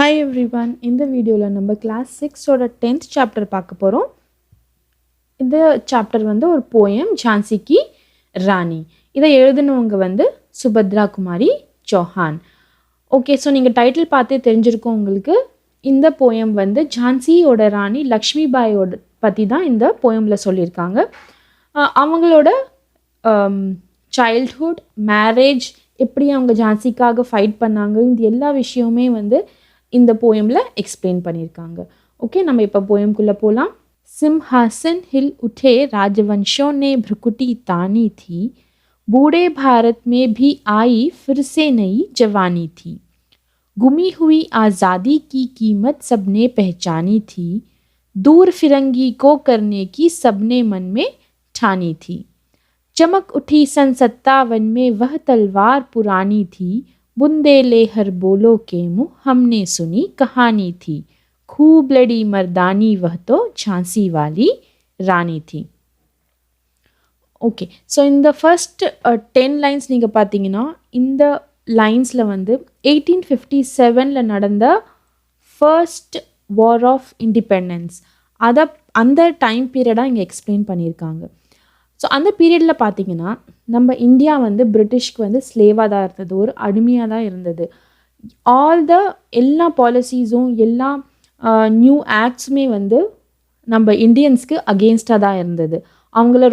Hi everyone, இந்த வீடியோவில் நம்ம கிளாஸ் 6ஓட 10th சாப்டர் பார்க்க போகிறோம். இந்த சாப்டர் வந்து ஒரு போயம் ஜான்சி கி ராணி. இதை எழுதினவங்க வந்து சுபத்ரா குமாரி சௌஹான். ஓகே, ஸோ நீங்கள் டைட்டில் பார்த்தே தெரிஞ்சிருக்கோம் உங்களுக்கு. இந்த போயம் வந்து ஜான்சியோட ராணி லக்ஷ்மி பாயோட பற்றி தான் இந்த போயமில் சொல்லியிருக்காங்க. அவங்களோட சைல்ட்ஹுட், மேரேஜ், எப்படி அவங்க ஜான்சிக்காக ஃபைட் பண்ணாங்க, இந்த எல்லா விஷயமுமே வந்து இந்த போயமில் எக்ஸ்பிளைன் பண்ணியிருக்காங்க. ஓகே, நம்ம இப்போ போயம்குள்ளே போகலாம். सिंहासन हिल उठे राजवंशों ने भ्रुकुटी तानी थी, बूढ़े भारत में भी आई फिर से नई जवानी थी, गुमी हुई आज़ादी की कीमत सबने पहचानी थी, दूर फिरंगी को करने की सबने मन में ठानी थी, चमक उठी सन 57 में वह तलवार पुरानी थी, बुंदेले हर बोलो के मुँह हमने सुनी कहानी थी, खूब लड़ी मर्दानी वह तो झांसी वाली रानी थी. ஓகே, ஸோ இந்த ஃபர்ஸ்ட் 10 லைன்ஸ் நீங்கள் பார்த்தீங்கன்னா இந்த லைன்ஸில் வந்து 1857 நடந்த ஃபர்ஸ்ட் வார் ஆஃப் இண்டிபெண்டன்ஸ் அந்த டைம் பீரியடாக இங்கே எக்ஸ்பிளைன் பண்ணியிருக்காங்க. ஸோ அந்த பீரியடில் பார்த்தீங்கன்னா நம்ம இந்தியா வந்து பிரிட்டிஷ்க்கு வந்து ஸ்லேவாக தான் இருந்தது, ஒரு அடிமையாக தான் இருந்தது. எல்லா பாலிசிஸும் எல்லா நியூ ஆக்ட்ஸுமே வந்து நம்ம இந்தியன்ஸ்க்கு அகெயின்ஸ்டாக தான் இருந்தது. அவங்கள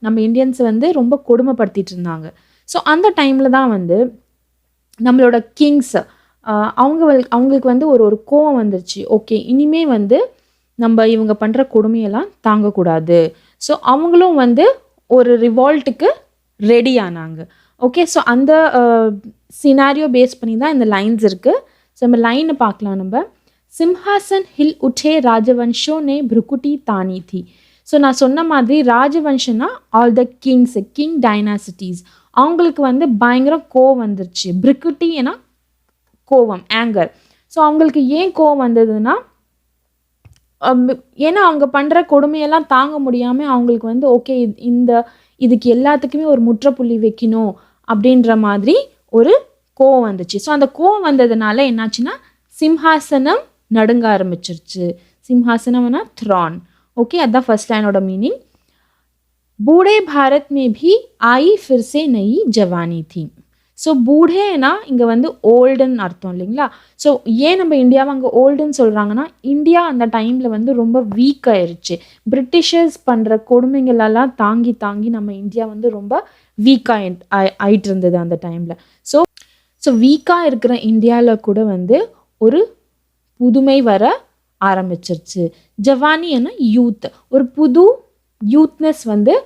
நம்ம இந்தியன்ஸை வந்து ரொம்ப கொடுமைப்படுத்திட்டு இருந்தாங்க. ஸோ அந்த டைமில் தான் வந்து நம்மளோட கிங்ஸ் அவங்களுக்கு வந்து ஒரு கோவம் வந்துருச்சு. ஓகே, இனிமே வந்து நம்ம இவங்க பண்ணுற கொடுமையெல்லாம் தாங்கக்கூடாது. ஸோ அவங்களும் வந்து ஒரு ரிவால்ட்டுக்கு ரெடி ஆனாங்க. ஓகே, ஸோ அந்த சினாரியோ பேஸ் பண்ணி தான் இந்த லைன்ஸ் இருக்குது. ஸோ நம்ம லைனை பார்க்கலாம். நம்ம சிம்ஹாசன் ஹில் உठे ராஜவன்ஷோ நே भ्रुकुटी तानी थी. ஸோ நான் சொன்ன மாதிரி ராஜவன்ஷனா ஆல் த கிங் டைனாசிட்டிஸ், அவங்களுக்கு வந்து பயங்கர கோவம் வந்துருச்சு. பிரிக்குட்டினா கோவம், ஆங்கர். ஸோ அவங்களுக்கு ஏன் கோவம் வந்ததுன்னா, ஏன்னா அவங்க பண்ணுற கொடுமையெல்லாம் தாங்க முடியாமல் அவங்களுக்கு வந்து ஓகே இதுக்கு எல்லாத்துக்குமே ஒரு முற்றுப்புள்ளி வைக்கணும் அப்படின்ற மாதிரி ஒரு கோவம் வந்துச்சு. ஸோ அந்த கோவம் வந்ததுனால என்னாச்சுன்னா சிம்ஹாசனம் நடுங்க ஆரம்பிச்சிருச்சு. சிம்ஹாசனம்னா த்ரான். ஓகே, அதுதான் ஃபர்ஸ்ட் லைனோட மீனிங். बूढ़े भारत में भी आई फिर से नई जवानी थी. ஸோ பூடேனா இங்கே வந்து ஓல்டுன்னு அர்த்தம் இல்லைங்களா? ஸோ ஏன் நம்ம இந்தியாவை அங்கே ஓல்டுன்னு சொல்கிறாங்கன்னா, இந்தியா அந்த டைமில் வந்து ரொம்ப வீக் ஆயிடுச்சு. பிரிட்டிஷர்ஸ் பண்ணுற கொடுமைங்களெல்லாம் தாங்கி நம்ம இந்தியா வந்து ரொம்ப வீக்காக ஆயிட்டு இருந்தது அந்த டைமில். ஸோ வீக்காக இருக்கிற இந்தியாவில் கூட வந்து ஒரு புதுமை வர ஆரம்பிச்சிருச்சு. ஜவானின்னா யூத், ஒரு புது யூத்னஸ் வந்து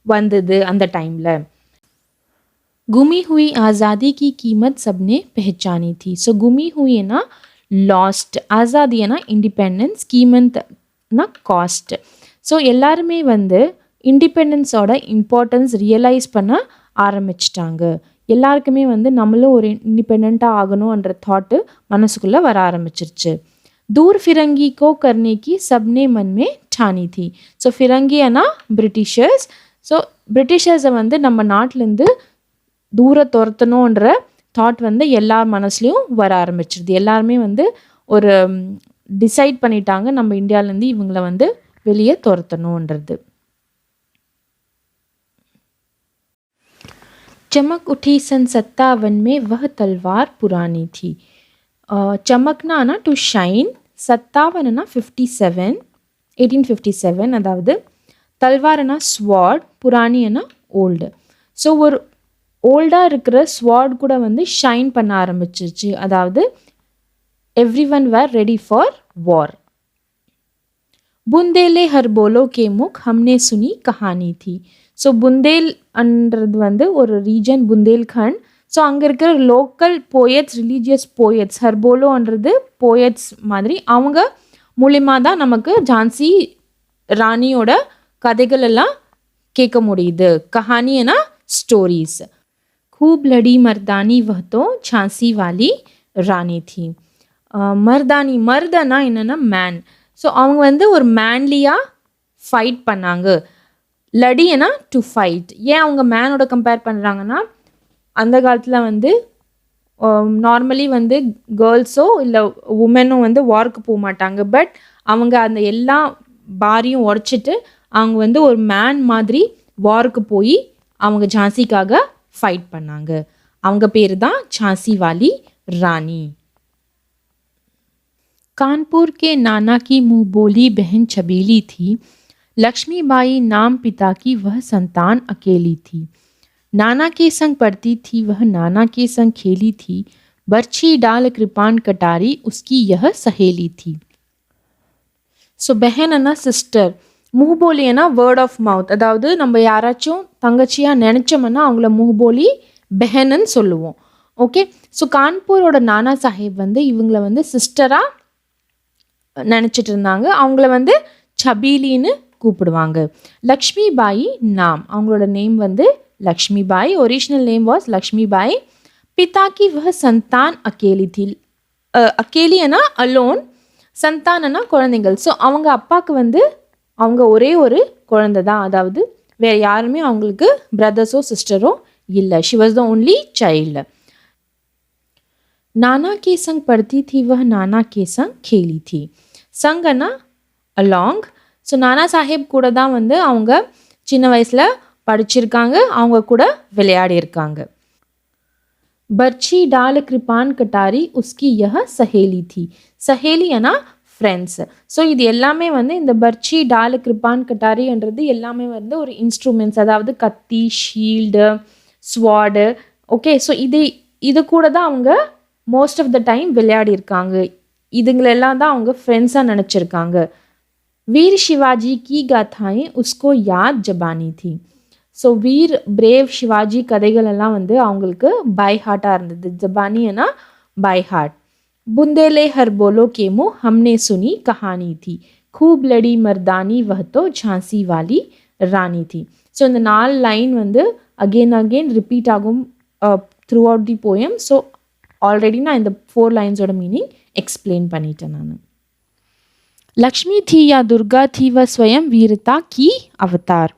வந்தது அந்த டைமில். गुमी हुई आज़ादी की कीमत सबने पहचानी थी. ஸோ गुमी हुई ना லாஸ்ட், ஆசாதினா இண்டிபெண்டன்ஸ், கீமத்னா காஸ்ட். ஸோ எல்லாருமே வந்து இண்டிபெண்டன்ஸோட இம்பார்ட்டன்ஸ் ரியலைஸ் பண்ண ஆரம்பிச்சிட்டாங்க. எல்லாருக்குமே வந்து நம்மளும் ஒரு இண்டிபெண்ட்டாக ஆகணுன்ற தாட்டு மனசுக்குள்ளே வர ஆரம்பிச்சிருச்சு. दूर फिरंगी को करने की सबने मन में ठानी थी. ஸோ ஃபிரங்கினா பிரிட்டிஷர்ஸ். ஸோ பிரிட்டிஷர்ஸை வந்து நம்ம நாட்டிலேருந்து தூர துரத்தணுன்ற தாட் வந்து எல்லார் மனசுலையும் வர ஆரம்பிச்சிருது. எல்லாருமே வந்து ஒரு டிசைட் பண்ணிட்டாங்க நம்ம இந்தியாவிலேருந்து இவங்கள வந்து வெளியே துரத்தணுன்றது. चमक उठी सन 57 में वह तलवार पुरानी थी. चमकना टू ஷைன், 57 57, 1857. அதாவது தல்வார்னா ஸ்வார்ட், புராணினா ஓல்டு. ஸோ ஒரு ஓல்டாக இருக்கிற ஸ்வார்ட் கூட வந்து ஷைன் பண்ண ஆரம்பிச்சிருச்சு. அதாவது every one were ready for war. Bundele ஹர் போலோ கே முக் ஹம்னே சுனி கஹானி தி. ஸோ புந்தேல்ன்றது வந்து ஒரு ரீஜன், புந்தேல்கண்ட். ஸோ அங்கே இருக்கிற லோக்கல் போயட்ஸ், ரிலீஜியஸ் போயட்ஸ், ஹர்போலோன்றது போயட்ஸ் மாதிரி, அவங்க மூலிமா தான் நமக்கு ஜான்சி ராணியோட கதைகள் எல்லாம் கேட்க முடியுது. கஹானினா ஸ்டோரிஸ். खूब लड़ी मर्दानी वह तो झांसी वाली रानी थी. மர்தானி, மர்தனா என்னென்னா மேன். ஸோ அவங்க வந்து ஒரு மேன்லியாக ஃபைட் பண்ணாங்க. லடினா டு ஃபைட். ஏன் அவங்க மேனோட கம்பேர் பண்ணுறாங்கன்னா, அந்த காலத்தில் வந்து நார்மலி வந்து கேர்ள்ஸோ இல்லை உமனோ வந்து வார்க்கு போக மாட்டாங்க. பட் அவங்க அந்த எல்லா பாரியும் உடைச்சிட்டு அவங்க வந்து ஒரு மேன் மாதிரி வார்க்கு போய் அவங்க ஜான்சிக்காக ஃபைட் பண்ணாங்க. அவங்க பேர் தான் झांसी वाली रानी. कानपुर के नाना की मुंह बोली बहन छबीली थी. लक्ष्मीबाई नाम पिता की वह संतान अकेली थी. नाना के संग पढ़ती थी वह नाना के संग खेली थी. बर्छी डाल कृपान कटारी उसकी यह सहेली थी. ஸோ பெஹன்னா சிஸ்டர், முகபோலினா வேர்ட் ஆஃப் மவுத். அதாவது நம்ம யாராச்சும் தங்கச்சியாக நினச்சோம்னா அவங்கள முகபோலி பெஹன்னு சொல்லுவோம். ஓகே, ஸோ கான்பூரோட நானா சாஹேப் வந்து இவங்கள வந்து சிஸ்டராக நினச்சிட்டு இருந்தாங்க. அவங்கள வந்து சபீலின்னு கூப்பிடுவாங்க. லக்ஷ்மிபாய் நாம், அவங்களோட நேம் வந்து Lakshmibai. Original name was Lakshmibai. பிதா கி வஹ சந்தான் அகேலி थी. அகேலினா அலோன், சந்தானனா குழந்தைகள். ஸோ அவங்க அப்பாவுக்கு வந்து அவங்க ஒரே ஒரு குழந்தை தான். அதாவது வேறு யாருமே அவங்களுக்கு பிரதர்ஸோ சிஸ்டரோ இல்லை. She was the only child. नाना के संग पढ़ती थी वह नाना के संग खेली थी. संगना அலாங். ஸோ நானா சாஹேப் கூட தான் வந்து அவங்க சின்ன வயசில் படிச்சிருக்காங்க, அவங்க கூட விளையாடி இருக்காங்க. बर्छी डाल कृपान कटारी उसकी यह सहेली थी. சஹேலினா ஃப்ரெண்ட்ஸ். ஸோ இது எல்லாமே வந்து இந்த பர்ச்சி டால் கிருப்பான் கட்டாரின்றது எல்லாமே வந்து ஒரு இன்ஸ்ட்ருமெண்ட்ஸ், அதாவது கத்தி, ஷீல்டு, ஸ்வாடு. ஓகே, ஸோ இது கூட தான் அவங்க மோஸ்ட் ஆஃப் த டைம் விளையாடி இருக்காங்க. இதுங்களெல்லாம் தான் அவங்க ஃப்ரெண்ட்ஸாக நினச்சிருக்காங்க. வீர் சிவாஜி கி காத்தாएं உஸ்கோ யாத் ஜபானி थी. ஸோ வீர் பிரேவ் சிவாஜி கதைகள் எல்லாம் வந்து அவங்களுக்கு பை ஹார்ட்டாக இருந்தது. ஜபானினா பை ஹார்ட். बुंदेले हर बोलो के मुँह हमने सुनी कहानी थी. खूब लड़ी मर्दानी वह तो झांसी वाली रानी थी. ஸோ இந்த 4 லைன் வந்து அகெயின் ரிப்பீட் ஆகும் through out the poem. So already நான் இந்த 4 லைன்ஸோட மீனிங் எக்ஸ்பிளைன் பண்ணிட்டேன் நான். லக்ஷ்மி थी या दुर्गा थी वह स्वयं वीरता की अवतार.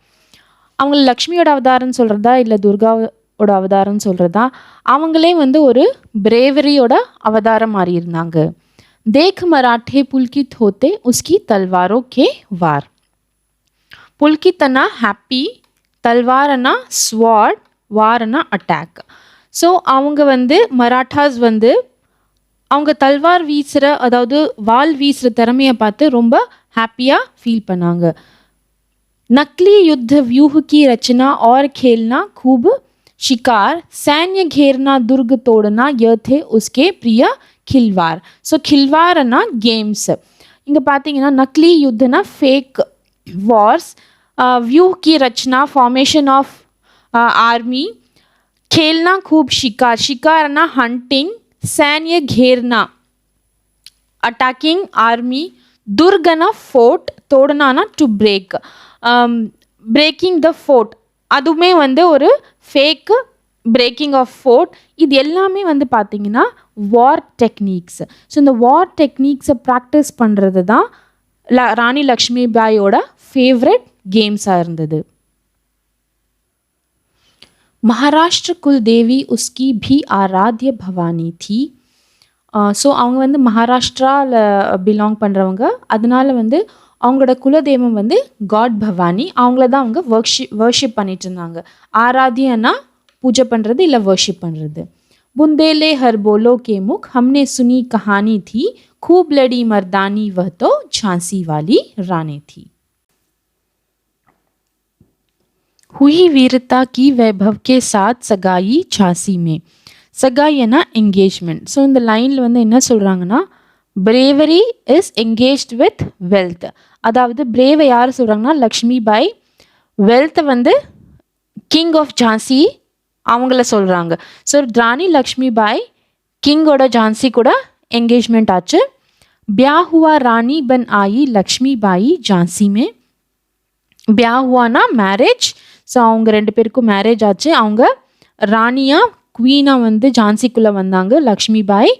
அவங்கள லக்ஷ்மியோட அவதாரம்னு சொல்கிறதா இல்லை துர்காவோட அவதாரம்னு சொல்கிறதா, அவங்களே வந்து ஒரு பிரேவரியோட அவதாரம் மாறி இருந்தாங்க. தேக் மராठे पुलकित होते उसकी तलवारों के वार. புல்கித்தனா ஹாப்பி, தல்வாரனா ஸ்வாட், வாரனா அட்டாக். ஸோ அவங்க வந்து மராட்டாஸ் வந்து அவங்க தல்வார் வீசுகிற, அதாவது வால் வீசுகிற திறமையை பார்த்து ரொம்ப ஹாப்பியாக ஃபீல் பண்ணாங்க. नकली युद्ध व्यूह की रचना और खेलना खूब शिकार, सैन्य घेरना दुर्ग तोड़ना यह थे उसके प्रिय खिलवार. So खिलवारना games. இங்கே பார்த்தீங்கன்னா நக்லி யுத்தனா ஃபேக் வார்ஸ், व्यूह की रचना फॉर्मेशन ऑफ आर्मी, खेलना खूब शिकार, शिकारना हंटिंग, सैन्य घेरना अटैकिंग आर्मी, दुर्गना फोर्ट, तोड़ना to break, breaking the fort, அதுவுமே வந்து ஒரு ஃபேக் பிரேக்கிங் ஆஃப் ஃபோர்ட். இது எல்லாமே வந்து பார்த்திங்கன்னா வார் டெக்னிக்ஸ். ஸோ இந்த வார் டெக்னிக்ஸை ப்ராக்டிஸ் பண்ணுறது தான் ராணி லக்ஷ்மிபாயோட ஃபேவரட் கேம்ஸாக இருந்தது. महाराष्ट्र कुल देवी उसकी भी आराध्य भवानी थी. ஸோ அவங்க வந்து மகாராஷ்டிராவில் பிலாங் பண்ணுறவங்க, அதனால வந்து அவங்களோட குலதெய்வம் வந்து காட் பவானி. அவங்கள தான் அவங்க வர்ஷிப் பண்ணிட்டு இருந்தாங்க. ஆராத்தியனா பூஜை பண்ணுறது இல்லை வர்ஷிப் பண்ணுறது. बुंदेले हर बोलो के मुख हमने सुनी कहानी थी. खूब लड़ी मर्दानी वह तो झांसी वाली रानी थी. हुई वीरता की वैभव के साथ सगाई झांसी में. சகாயினா என்கேஜ்மெண்ட். ஸோ இந்த லைனில் வந்து என்ன சொல்கிறாங்கன்னா, bravery is engaged with wealth. அதாவது பிரேவை யார் சொல்கிறாங்கன்னா லக்ஷ்மிபாய், வெல்த்தை வந்து கிங் ஆஃப் ஜான்சி அவங்கள சொல்கிறாங்க. ஸோ ராணி லக்ஷ்மிபாய் கிங்கோட ஜான்சி கூட என்கேஜ்மெண்ட் ஆச்சு. ब्याह हुआ रानी बन आई लक्ष्मीबाई झांसी में. ब्याह हुआना மேரேஜ். ஸோ அவங்க 2 பேருக்கும் மேரேஜ் ஆச்சு. அவங்க ராணியாக குவீனாக வந்து ஜான்சிக்குள்ளே வந்தாங்க லக்ஷ்மிபாய்.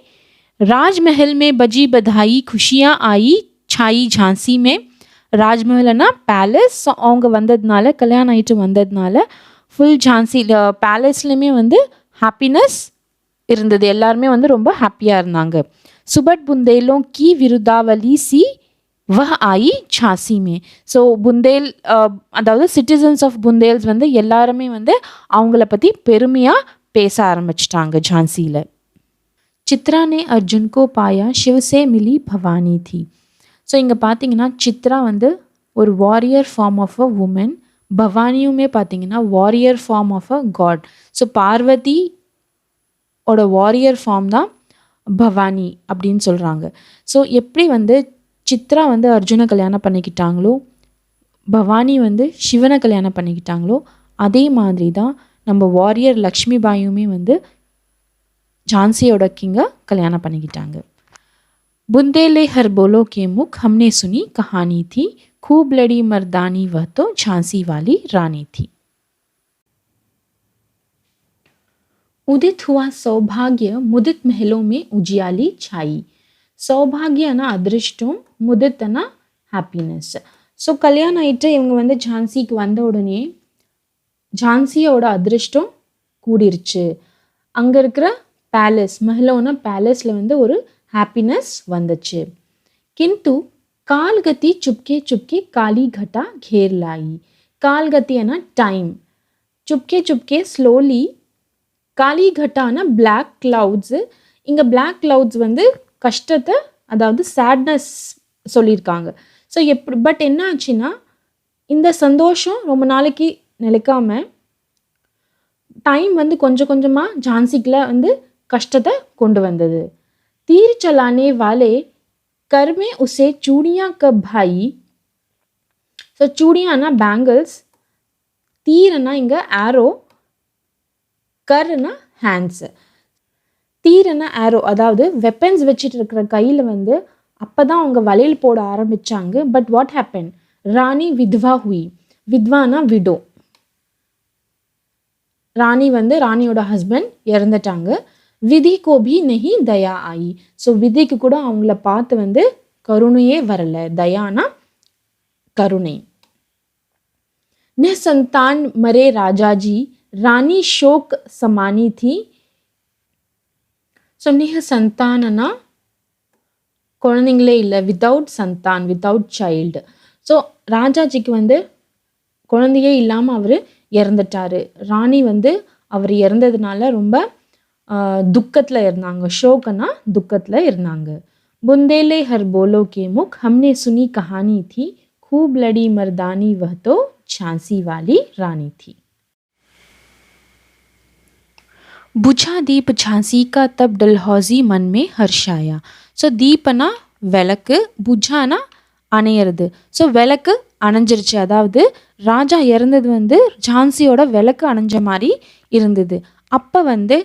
ராஜ்மஹல் में बजी बधाई खुशियाँ आई छाई झांसी में. ராஜ்மஹல்னா பேலஸ். ஸோ அவங்க வந்ததுனால, கல்யாணம் ஆகிட்டு வந்ததுனால ஃபுல் ஜான்சி பேலஸ்லேயுமே வந்து ஹாப்பினஸ் இருந்தது. எல்லாருமே வந்து ரொம்ப ஹாப்பியாக இருந்தாங்க. சுபட் புந்தேலோं की विरुद्धावली सी वह आई झांसी में. ஸோ புந்தேல் அதாவது சிட்டிசன்ஸ் ஆஃப் புந்தேல்ஸ் வந்து எல்லாருமே வந்து அவங்கள பற்றி பெருமையாக பேச ஆரம்பிச்சிட்டாங்க झांसीல. चित्रा ने अर्जुन को पाया शिव से मिली भवानी थी. ஸோ இங்கே பார்த்தீங்கன்னா சித்ரா வந்து ஒரு warrior form of a woman, பவானியுமே பார்த்தீங்கன்னா warrior form of a god. So Parvati ஓட வாரியர் ஃபார்ம் தான் பவானி அப்படின்னு சொல்கிறாங்க. ஸோ எப்படி வந்து சித்ரா வந்து அர்ஜுனை கல்யாணம் பண்ணிக்கிட்டாங்களோ, பவானி வந்து சிவனை கல்யாணம் பண்ணிக்கிட்டாங்களோ, அதே மாதிரி தான் நம்ம வாரியர் லக்ஷ்மி பாயுமே வந்து झांसीயோட கிங்கை கல்யாணம் பண்ணிக்கிட்டாங்க. बुंदेले हर बोलो के मुख हमने सुनी कहानी थी, खूब लड़ी मर्दानी वह तो झांसी वाली रानी थी. उदित हुआ सौभाग्य मुदित महलों में उजियाली छाई. சௌபாகியனா அதிர்ஷ்டம், முதித்தனா ஹாப்பினஸ். ஸோ கல்யாணம் ஆகிட்டு இவங்க வந்து ஜான்சிக்கு வந்த உடனே ஜான்சியோட அதிர்ஷ்டம் கூடிருச்சு. அங்கே இருக்கிற பேலஸ், மஹலோனா பேலஸில் வந்து ஒரு हैप्पीनेस வந்துச்சு. किंतु कालगति चुपके चुपके काली घटा घेर लाई. कालगति है ना टाइम, चुपके चुपके स्लोली, काली घटाना ब्लैक क्लाउड्स. இங்கே பிளாக் கிளவுட்ஸ் வந்து கஷ்டத்தை, அதாவது சேட்னஸ் சொல்லியிருக்காங்க. ஸோ பட் என்ன ஆச்சுன்னா இந்த சந்தோஷம் ரொம்ப நாளைக்கு நிலைக்காம டைம் வந்து கொஞ்சம் கொஞ்சமாக ஜான்சிக்கில் வந்து கஷ்டத்தை கொண்டு வந்தது. तीर चलाने वाले कर में उसे चूड़ियाँ कब भाई. ஸோ चूड़ियाँனா பேங்கிள்ஸ், தீரனா இங்கே ஆரோ, கர்னா ஹேண்ட்ஸ். தீரனா ஆரோ, அதாவது வெப்பன்ஸ் வச்சுட்டு இருக்கிற கையில் வந்து அப்போ தான் அவங்க வளையல் போட ஆரம்பித்தாங்க. பட் வாட் ஹேப்பன், ராணி வித்வா ஹுய். வித்வானா விடோ, ராணி வந்து ராணியோட ஹஸ்பண்ட் இறந்துட்டாங்க. விதி को भी नहीं दया आई. ஸோ விதிக்கு கூட அவங்கள பார்த்து வந்து கருணையே வரல. தயானா கருணை. निसंतान मरे राजा जी रानी शोक समानी थी. ஸோ நிசந்தானனா குழந்தைங்களே இல்லை, வித்தவுட் சந்தான், வித்தவுட் சைல்டு. ஸோ ராஜாஜிக்கு வந்து குழந்தையே இல்லாமல் அவர் இறந்துட்டார். ராணி வந்து அவர் இறந்ததுனால ரொம்ப दुक्कतला இருந்தாங்க. ஷோகனா दुक्कतला இருந்தாங்க. बुंदेले हर बोलो के मुख हमने सुनी कहानी थी, खूब लड़ी मर्दानी वह तो झांसी वाली रानी थी. बुझा दीप झांसी का तब डलहौजी मन में हर्षाया. ஸோ தீபனா விளக்கு, புஜானா அணையிறது. ஸோ விளக்கு அணைஞ்சிருச்சு, அதாவது ராஜா இறந்தது வந்து ஜான்சியோட விளக்கு அணைஞ்ச மாதிரி இருந்தது. அப்போ வந்து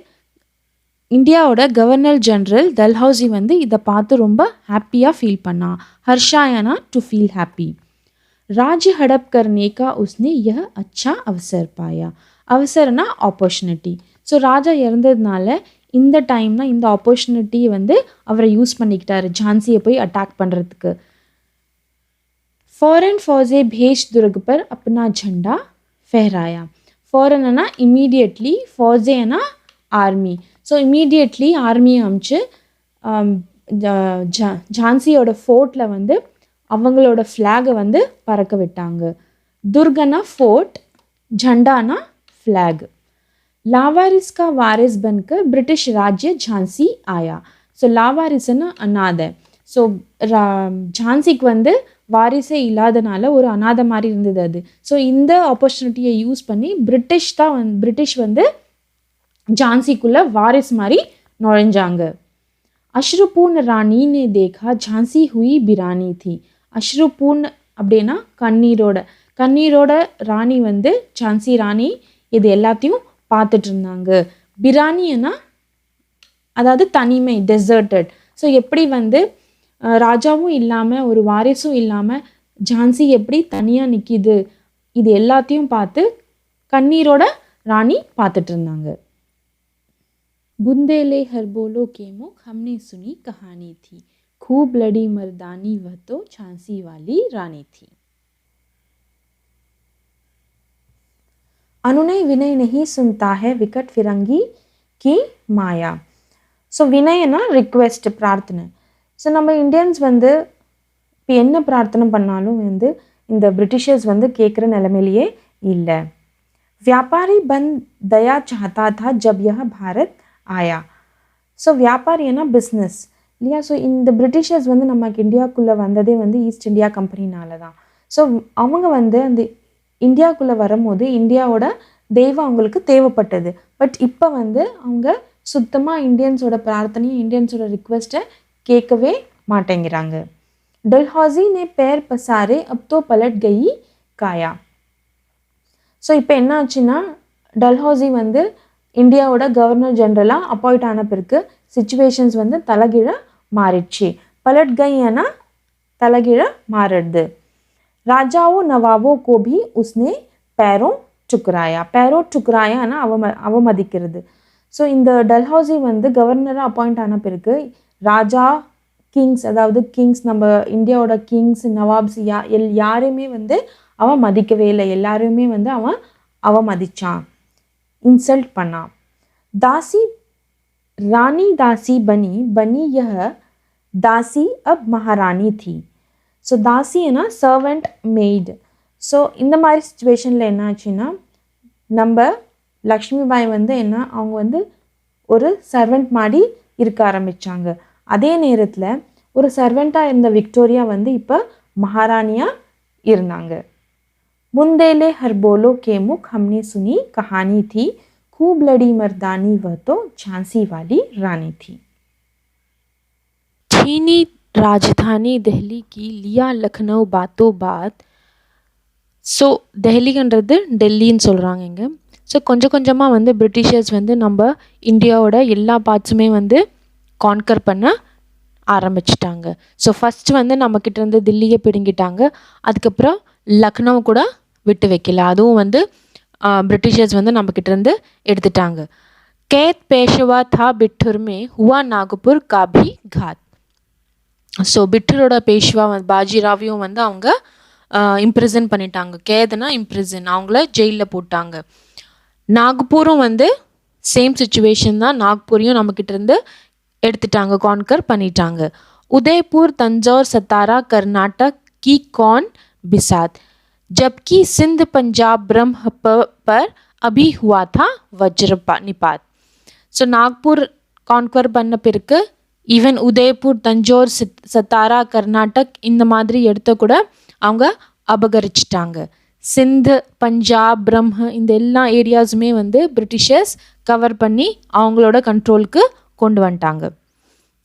இந்தியாவோட கவர்னர் ஜெனரல் டல்ஹௌசி வந்து இதை பார்த்து ரொம்ப ஹாப்பியாக ஃபீல் பண்ணான். ஹர்ஷாயனா டு ஃபீல் ஹாப்பி. राज्य हड़प करने का उसने यह अच्छा अवसर पाया. அவசரனா ஆப்பர்ச்சுனிட்டி. ஸோ ராஜா இறந்ததுனால இந்த டைம்னா இந்த ஆப்பர்ச்சுனிட்டியை வந்து அவரை யூஸ் பண்ணிக்கிட்டாரு ஜான்சியை போய் அட்டாக் பண்ணுறதுக்கு. फ़ौरन फौजे भेज दुर्ग पर अपना झंडा फहराया. फ़ौरनना इमीडिएटली, फौजेना आर्मी. ஸோ இம்மீடியட்லி ஆர்மியை அமிச்சு ஜான்சியோட ஃபோர்ட்டில் வந்து அவங்களோட ஃப்ளாகை வந்து பறக்க விட்டாங்க. துர்கனா ஃபோர்ட், झंडाना फ्लैग. लावारिस का वारिस बनकर ब्रिटिश राज्य झांसी आया. ஸோ லாவாரிஸ்னா அநாதை. ஸோ ஜான்சிக்கு வந்து வாரிசே இல்லாதனால ஒரு அநாதை மாதிரி இருந்தது அது. ஸோ இந்த ஆப்பர்ச்சுனிட்டியை யூஸ் பண்ணி பிரிட்டிஷ் வந்து ஜான்சிக்குள்ளே வாரிஸ் மாதிரி நுழைஞ்சாங்க. அஷ்ருபூர்ண ராணி ने देखा झांसी हुई बिरानी थी. அஷ்ருபூர்ண அப்படின்னா கண்ணீரோட ராணி வந்து ஜான்சி ராணி இது எல்லாத்தையும் பார்த்துட்டு இருந்தாங்க. பிரானின்னா அதாவது தனிமை, டெசர்டட். ஸோ எப்படி வந்து ராஜாவும் இல்லாமல் ஒரு வாரிசும் இல்லாமல் ஜான்சி எப்படி தனியாக நிற்கிது, இது எல்லாத்தையும் பார்த்து கண்ணீரோட ராணி பார்த்துட்டு இருந்தாங்க. बुंदेले हर बोलो के मुख हमने सुनी कहानी थी, खूब लड़ी मर्दानी वह तो झांसी वाली रानी थी. अनुनय विनय नहीं सुनता है विकट फिरंगी की माया. ஸோ வினயனா ரிக்வெஸ்ட் பிரார்த்தனை. ஸோ நம்ம இந்தியன்ஸ் வந்து இப்போ என்ன பிரார்த்தனை பண்ணாலும் வந்து இந்த பிரிட்டிஷர்ஸ் வந்து கேட்குற நிலைமையிலேயே இல்லை. व्यापारी बन दया चाहता था जब यह भारत आया. ஸோ வியாபாரினா பிஸ்னஸ் இல்லையா. ஸோ இந்த பிரிட்டிஷர்ஸ் வந்து நமக்கு இந்தியாவுக்குள்ளே வந்ததே வந்து ஈஸ்ட் இந்தியா கம்பெனினால தான். ஸோ அவங்க வந்து அந்த இந்தியாவுக்குள்ளே வரும்போது இந்தியாவோட தெய்வம் அவங்களுக்கு தேவைப்பட்டது. பட் இப்போ வந்து அவங்க சுத்தமாக இந்தியன்ஸோட பிரார்த்தனையும் இந்தியன்ஸோட ரிக்வெஸ்ட்டை கேட்கவே மாட்டேங்கிறாங்க. डलहौजी ने पैर पसारे अब तो पलट गई काया. ஸோ இப்போ என்ன ஆச்சுன்னா டல்ஹௌசி வந்து இந்தியாவோட கவர்னர் ஜெனரலாக அப்பாயிண்ட் ஆன பிறகு சிச்சுவேஷன்ஸ் வந்து தலைகீழ மாறிடுச்சு. பலட் கைனா தலைகீழ மாறுறது. ராஜாவோ நவாவோ கோபி உஸ்னே பேரோ டுக்ராயா. பேரோ டுக்ராயானா அவமதிக்கிறது. ஸோ இந்த டல்ஹௌசி வந்து கவர்னராக அப்பாயிண்ட் ஆன பிறகு ராஜா கிங்ஸ், அதாவது கிங்ஸ், நம்ம இந்தியாவோட கிங்ஸ் நவாப்ஸ் யாரையுமே வந்து அவன் மதிக்கவே இல்லை. எல்லாரையுமே வந்து அவன் அவமதிச்சான், इंसल्ट பண்ணா. दासी रानी दासी बनी बनी यह दासी अब महारानी थी. ஸோ தாசினா சர்வெண்ட் மெய்டு. ஸோ இந்த மாதிரி சுச்சுவேஷனில் என்ன ஆச்சுன்னா நம்ம லக்ஷ்மிபாய் வந்து அவங்க வந்து ஒரு சர்வெண்ட் மாதிரி இருக்க ஆரம்பித்தாங்க. அதே நேரத்தில் ஒரு சர்வெண்ட்டாக இருந்த விக்டோரியா வந்து இப்போ மகாராணியாக இருந்தாங்க. बुंदेले हर बोलो के मुख हमने सुनी कहानी थी, खूब लड़ी मर्दानी वह तो झांसी वाली रानी थी. चीनी राजधानी दिल्ली की लिया लखनऊ बातों बात. ஸோ டெல்லின்றது டெல்லின்னு சொல்கிறாங்க இங்கே. ஸோ கொஞ்சம் கொஞ்சமாக வந்து பிரிட்டிஷர்ஸ் வந்து நம்ம இந்தியாவோட எல்லா பார்ட்ஸுமே வந்து கான்கர் பண்ண ஆரம்பிச்சிட்டாங்க. ஸோ ஃபஸ்ட்டு வந்து நம்மக்கிட்ட இருந்து தில்லியை பிடுங்கிட்டாங்க. அதுக்கப்புறம் லக்னோ கூட விட்டு வைக்கல, அதுவும் வந்து பிரிட்டிஷர்ஸ் வந்து நம்மக்கிட்ட இருந்து எடுத்துட்டாங்க. कैद पेशवा था बिठूर में हुआ नागपुर का भी घात. ஸோ பிட்டூரோட பேஷ்வா பாஜிராவையும் வந்து அவங்க இம்ப்ரிசன் பண்ணிட்டாங்க. கேதுனா இம்ப்ரிசன், அவங்கள ஜெயிலில் போட்டாங்க. நாக்பூரும் வந்து சேம் சுச்சுவேஷன் தான். நாக்பூரையும் நம்மக்கிட்ட இருந்து எடுத்துட்டாங்க, கான்கர் பண்ணிட்டாங்க. உதयपुर तंजौर सतारा कर्नाटक की कौन बिसात, जबकि सिंध पंजाब ब्रह्म पर अभी हुआ था वज्रपात. ஸோ நாக்பூர் கான்கர் பண்ண பிறகு ஈவன் உதய்பூர், தஞ்சோர், சத்தாரா, கர்நாடக் இந்த மாதிரி இடத்த கூட அவங்க அபகரிச்சிட்டாங்க. சிந்து, பஞ்சாப், பிரம்ம இந்த எல்லா ஏரியாஸுமே வந்து பிரிட்டிஷர்ஸ் கவர் பண்ணி அவங்களோட கண்ட்ரோலுக்கு கொண்டு வந்துட்டாங்க.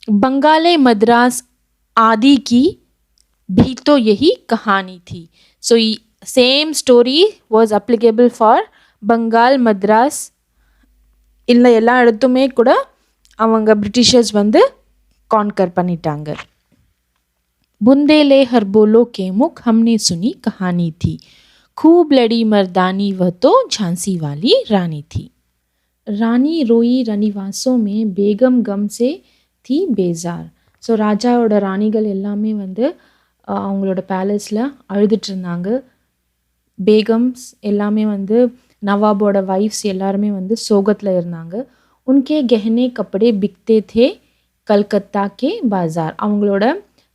बंगाले मद्रास आदि की भी तो यही कहानी थी. So same story was applicable for Bengal, Madras. இல்லை எல்லா இடத்துமே கூட அவங்க பிரிட்டிஷர்ஸ் வந்து கான்கர் பண்ணிட்டாங்க. बुंदेले हर बोलो के मुख हमने सुनी कहानी थी, खूब लड़ी मर्दानी वह तो झांसी वाली रानी थी. रानी रोई रनिवासों में बेगम गम से थी बेजार. ஸோ ராஜாவோட ராணிகள் எல்லாமே வந்து அவங்களோட பேலஸில் அழுதுட்டு இருந்தாங்க. பேகம்ஸ் எல்லாமே வந்து நவாபோட வைஃப்ஸ் எல்லாருமே வந்து சோகத்தில் இருந்தாங்க. உன்கே கெஹனே கப்படே பிக்தே தே கல்கத்தா கே பாசார். அவங்களோட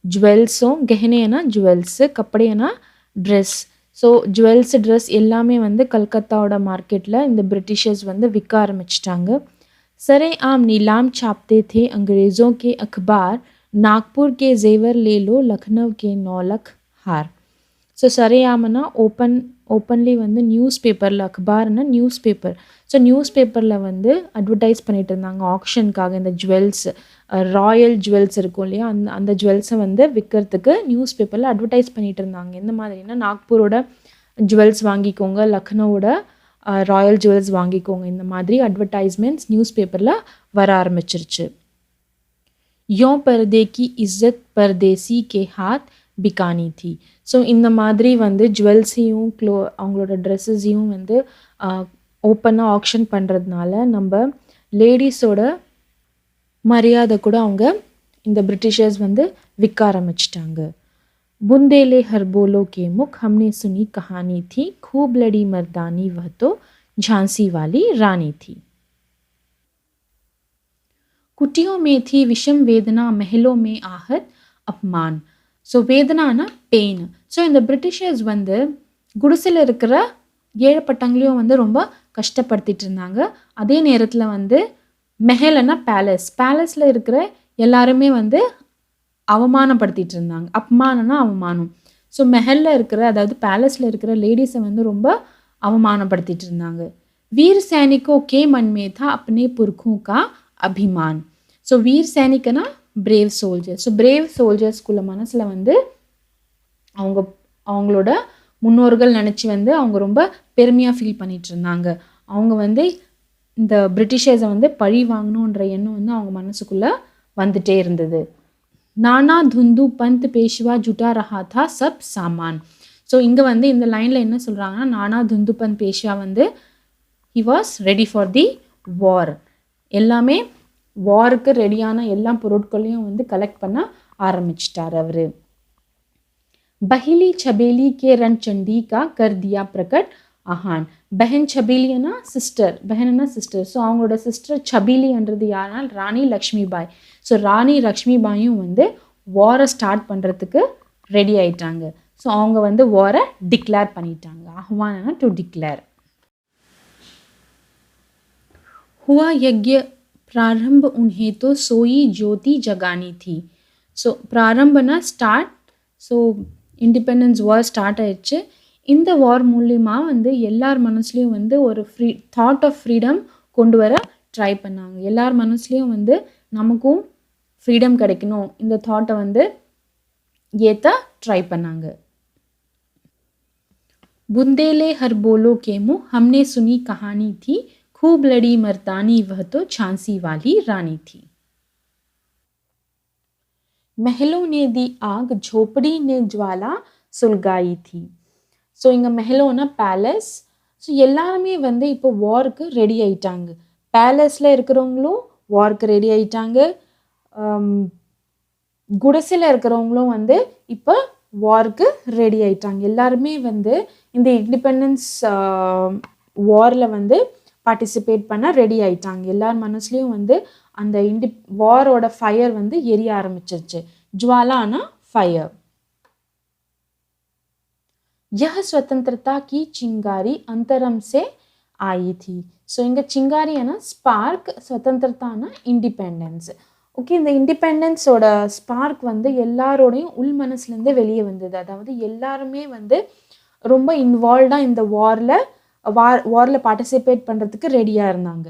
ஜுவல்ஸும், கெஹனேனா ஜுவல்ஸு, கப்படேனா ட்ரெஸ். ஸோ ஜுவல்ஸு, ட்ரெஸ் எல்லாமே வந்து கல்கத்தாவோட மார்க்கெட்டில் இந்த பிரிட்டிஷர்ஸ் வந்து விற்க ஆரம்பிச்சிட்டாங்க. सरेआम नीलाम छापते थे अंग्रेज़ों के अखबार, नागपुर के जेवर ले लो लखनऊ के 9 लाख हार. ஸோ சரையாமனா ஓப்பன்லி வந்து நியூஸ் பேப்பரில், அக்பார்னா நியூஸ் பேப்பர். ஸோ நியூஸ் பேப்பரில் வந்து அட்வர்டைஸ் பண்ணிட்டு இருந்தாங்க ஆக்ஷனுக்காக. இந்த ஜுவல்ஸ், ராயல் ஜுவல்ஸ் இருக்கும் இல்லையா, அந்த ஜுவல்ஸை வந்து விற்கிறதுக்கு நியூஸ் பேப்பரில் அட்வர்டைஸ் பண்ணிட்டு இருந்தாங்க. எந்த மாதிரினா நாக்பூரோட ஜுவல்ஸ் வாங்கிக்கோங்க, லக்னோவோட ராயல் ஜுவல்ஸ் வாங்கிக்கோங்க, இந்த மாதிரி அட்வர்டைஸ்மெண்ட்ஸ் நியூஸ் பேப்பரில் வர ஆரம்பிச்சிருச்சு. யோ பர்தே கி இஸ்ஸத் பர்தேசி கே ஹாத் பிகானி தி. ஸோ இந்த மாதிரி வந்து ஜுவல்ஸையும் அவங்களோட ட்ரெஸ்ஸஸையும் வந்து ஓப்பனாக ஆக்ஷன் பண்ணுறதுனால நம்ம லேடிஸோட மரியாதை கூட அவங்க இந்த பிரிட்டிஷர்ஸ் வந்து விற்க ஆரம்பிச்சிட்டாங்க. बुंदेले हर बोलो के मुख हमने सुनी कहानी थी, खूब लड़ी मर्दानी वह तो झांसी वाली रानी थी. कुटियों में थी विषम वेदना महलों में आहत अपमान. ஸோ வேதனானா பெயின். ஸோ இந்த பிரிட்டிஷர்ஸ் வந்து குடிசையில் இருக்கிற ஏழைப்பட்டங்களையும் வந்து ரொம்ப கஷ்டப்படுத்திட்டு இருந்தாங்க. அதே நேரத்தில் வந்து மெஹல்னா பேலஸ், பேலஸில் இருக்கிற எல்லாருமே வந்து அவமானப்படுத்திட்டு இருந்தாங்க. அப்மானனா அவமானம். ஸோ மெஹலில் இருக்கிற, அதாவது பேலஸில் இருக்கிற லேடிஸை வந்து ரொம்ப அவமானப்படுத்திட்டு இருந்தாங்க. वीर सैनिकों के मन में था अपने पुरखों का अभिमान. ஸோ வீர் சைனிக்னா பிரேவ் சோல்ஜர்ஸ். ஸோ பிரேவ் சோல்ஜர்ஸ்குள்ள மனசில் வந்து அவங்களோட முன்னோர்கள் நினச்சி வந்து அவங்க ரொம்ப பெருமையாக ஃபீல் பண்ணிட்டு இருந்தாங்க. அவங்க வந்து இந்த பிரிட்டிஷர்ஸை வந்து பழி வாங்கணுன்ற எண்ணம் வந்து அவங்க மனசுக்குள்ளே வந்துட்டே இருந்தது. நானா துந்து பந்த் பேஷ்வா ஜுட்டா ரஹா தா சப் சாமான். ஸோ இங்கே வந்து இந்த லைனில் என்ன சொல்கிறாங்கன்னா, நானா துந்து பந்த் பேஷ்வா வந்து he was ready for the war. எல்லாமே வாருக்கு ரெடியான எல்லா பொருட்களையும் வந்து கலெக்ட் பண்ண ஆரம்பிச்சிட்டார் அவர். பஹிலி சபேலி கே ரன் சண்டி கா கர் தியா பிரகட் ஆஹான். பெஹன் சபேலினா சிஸ்டர், பெஹன்னா சிஸ்டர். ஸோ அவங்களோட சிஸ்டர் சபீலின்றது யாருனால் ராணி லக்ஷ்மிபாய். ஸோ ராணி லக்ஷ்மிபாயும் வந்து வாரை ஸ்டார்ட் பண்ணுறதுக்கு ரெடி ஆயிட்டாங்க. ஸோ அவங்க வந்து வாரை டிக்ளேர் பண்ணிட்டாங்க. ஆஹ்வானா டு டிக்ளேர். हुआ यज्ञ प्रारंभ उन्हें तो सोई ज्योति जगानी थी. ஸோ பிராரம்பனா start. So independence war start ஆயிடுச்சு. இந்த வார் மூலிமா வந்து எல்லார் மனசுலேயும் வந்து ஒரு தாட் ஆஃப் ஃப்ரீடம் கொண்டு வர ட்ரை பண்ணாங்க. எல்லார் மனசுலேயும் வந்து நமக்கும் ஃப்ரீடம் கிடைக்கணும், இந்த தாட்டை வந்து ஏற்ற ட்ரை பண்ணாங்க. बुंदेले हर बोलो के मुँह हमने सुनी कहानी थी, खूब लड़ी मर्दानी वह तो झांसी वाली रानी थी. महलों ने दी आग झोपड़ी ने ज्वाला सुलगाई थी. ஸோ இங்கே மெஹலோனா பேலஸ். ஸோ எல்லாருமே வந்து இப்போ வாருக்கு ரெடி ஆயிட்டாங்க. பேலஸில் இருக்கிறவங்களும் வாருக்கு ரெடி ஆயிட்டாங்க. குடிசையில் இருக்கிறவங்களும் வந்து இப்போ வாருக்கு ரெடி ஆயிட்டாங்க. எல்லாருமே வந்து இந்த இண்டிபெண்டன்ஸ் வாரில் வந்து பார்ட்டிசிபேட் பண்ண ரெடி ஆயிட்டாங்க. எல்லார் மனசுலேயும் வந்து அந்த வாரோட ஃபயர் வந்து எரிய ஆரம்பிச்சிருச்சு. ஜுவாலானா ஃபயர். यह स्वतंत्रता की चिंगारी अंतरम से आई थी. ஸோ இங்கே சிங்காரினா ஸ்பார்க், स्वतंत्रताனா இண்டிபெண்டன்ஸ். ஓகே, இந்த இண்டிபெண்டன்ஸோட ஸ்பார்க் வந்து எல்லாரோடையும் உள் மனசுலேருந்து வெளியே வந்தது. அதாவது எல்லாருமே வந்து ரொம்ப இன்வால்வ்டாக இந்த வாரில் பார்ட்டிசிபேட் பண்ணுறதுக்கு ரெடியாக இருந்தாங்க.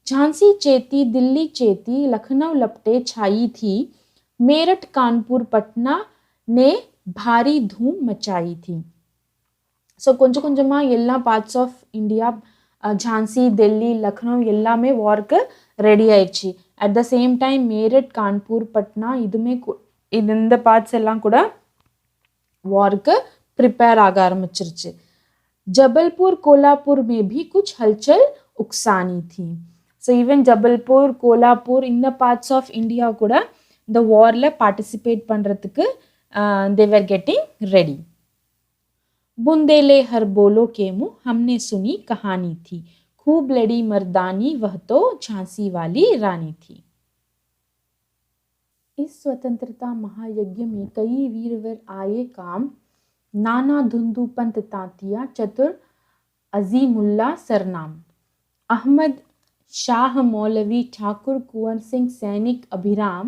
झांसी चेती, दिल्ली चेती, लखनऊ लपटे छाई थी, मेरठ कानपुर पटना ने भारी धूम मचाई थी. ஸோ கொஞ்சம் கொஞ்சமாக எல்லா parts of India, Jhansi, Delhi, Lucknow எல்லாமே வார்க்கு ரெடி ஆயிடுச்சு. At the same time Meerut, Kanpur, Patna இந்த பார்ட்ஸ் எல்லாம் கூட வார்க்கு ப்ரிப்பேர் ஆக ஆரம்பிச்சிருச்சு. ஜபல்பூர், கோலாப்பூர் மே பி குச் ஹல்சல் உக்சானி थी. ஸோ ஈவன் ஜபல்பூர், கோலாப்பூர் இந்த பார்ட்ஸ் ஆஃப் இந்தியா கூட இந்த வாரில் பார்ட்டிசிபேட் பண்ணுறதுக்கு they were getting ready. Bundele हर बोलो के मुँह हमने सुनी कहानी थी, खूब लड़ी मर्दानी वह तो झांसी वाली रानी थी. इस स्वतंत्रता महायज्ञ में कई वीरवर आए काम, नाना धुंधु पंत तांतिया चतुर अजीमुल्ला सरनाम. अहमद शाह मौलवी ठाकुर कुंवर सिंह सैनिक अभिराम,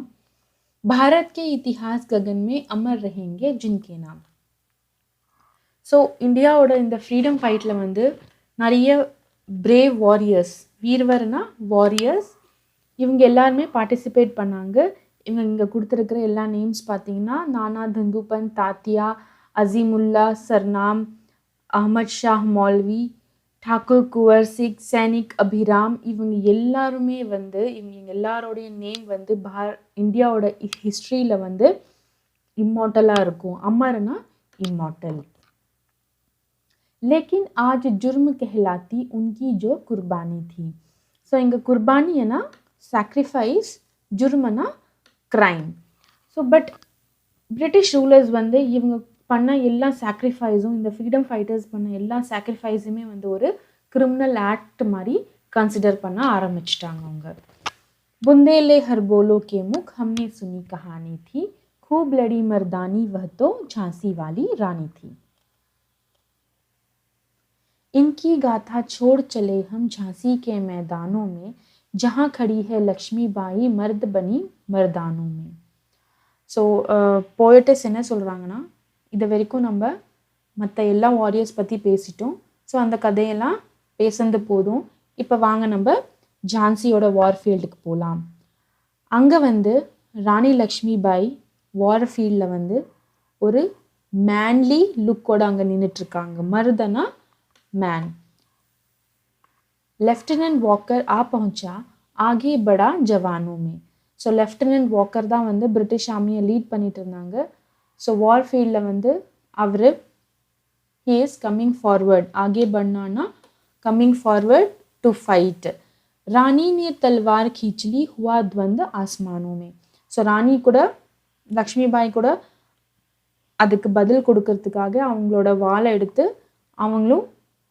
भारत के इतिहास गगन में अमर रहेंगे जिनके नाम. ஸோ இந்தியாவோட இந்த ஃப்ரீடம் ஃபைட்டில் வந்து நிறைய பிரேவ் வாரியர்ஸ், வீரவர்னா வாரியர்ஸ், இவங்க எல்லாருமே பார்ட்டிசிபேட் பண்ணாங்க. இவங்க இங்கே கொடுத்துருக்கிற எல்லா நேம்ஸ் பார்த்தீங்கன்னா நானா தந்துபன் தாத்தியா, அசீமுல்லா சர்னாம், அஹமத் ஷாஹ் மௌலவி, ठाकुर कुंवर सिंह सैनिक अभिराम, இவங்க எல்லாருமே வந்து இவங்க எல்லாரோடைய நேம் வந்து இந்தியாவோட ஹிஸ்ட்ரியில் வந்து இம்மார்ட்டலாக இருக்கும். அமர்னா இம்மார்ட்டல். लेकिन आज जुर्म कहलाती उनकी जो कुर्बानी थी. ஸோ இங்கே குர்பானினா சாக்ரிஃபைஸ், ஜுர்மனா crime. So but British rulers வந்து இவங்க பண்ண எல்லா சாக்ரிஃபைஸும், இந்த ஃப்ரீடம் ஃபைட்டர்ஸ் பண்ண எல்லா சாக்ரிஃபைஸுமே வந்து ஒரு கிரிமினல் ஆக்ட் மாதிரி கன்சிடர் பண்ண ஆரம்பிச்சிட்டாங்க அவங்க. बुंदेले हर बोलो के मुख हमने सुनी कहानी थी, खूब लड़ी मर्दानी वह तो झांसी वाली रानी थी। इनकी गाथा छोड़ चले हम झांसी के मैदानों में, जहाँ खड़ी है लक्ष्मीबाई मर्द बनी मर्दानों में. ஸோ போயட்டஸ் என்ன சொல்கிறாங்கன்னா, இது வரைக்கும் நம்ம மற்ற எல்லா வாரியர்ஸ் பற்றி பேசிட்டோம். ஸோ அந்த கதையெல்லாம் பேசுனது போதும். இப்போ வாங்க நம்ம ஜான்சியோட வார்ஃபீல்டுக்கு போகலாம். அங்கே வந்து ராணி லக்ஷ்மிபாய் வார்ஃபீல்டில் வந்து ஒரு மேன்லி லுக்கோட அங்கே நின்றுட்டுருக்காங்க. மருதனா मैन. लेफ्टिनेंट वॉकर आ पहुंचा आगे बढ़ा जवानों में. ஸோ லெஃப்டினன்ட் வாக்கர் தான் வந்து பிரிட்டிஷ் ஆர்மியை லீட் பண்ணிட்டு இருந்தாங்க. ஸோ வார்ஃபீல்டில் வந்து அவர் he is coming forward. Aake बढ़ना कमिंग फॉरवर्ड टू फाइट. रानी ने तलवार खींच ली हुआ द्वंद आसमानों में. ஸோ ராணி கூட லக்ஷ்மிபாய் கூட அதுக்கு பதில் கொடுக்கறதுக்காக அவங்களோட வாளை எடுத்து அவங்களும்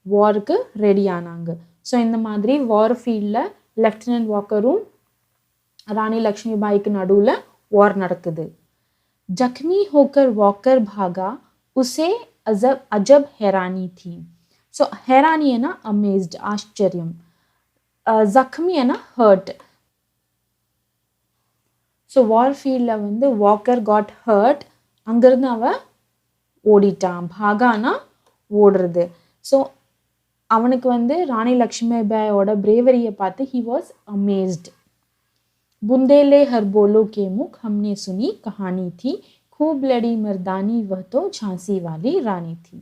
வாருக்கு ரெடி ஆனாங்க. ஸோ இந்த மாதிரி வார் ஃபீல்டில் லெஃப்டினன்ட் வாக்கரும் ராணி லக்ஷ்மிபாய்க்கு நடுவில் வார் நடக்குது. जख्मी होकर वॉकर भागा उसे अजब हैरानी थी. ஸோ हैरानी है ना अमेज्ड, आश्चर्यम. जख्मी है ना हर्ट. ஸோ வார் ஃபீல்டில் வந்து வாக்கர் காட் ஹர்ட். அங்கேருந்து அவன் ஓடிட்டான். பாகானா ஓடுறது. ஸோ அவனுக்கு வந்து ராணி லக்ஷ்மிபாயோட பிரேவரியை பார்த்து ஹி வாஸ் அமேஸ்ட். बुंदेले हर बोलो के मुख हमने सुनी कहानी थी, खूब लड़ी मर्दानी वह तो झांसी वाली रानी थी.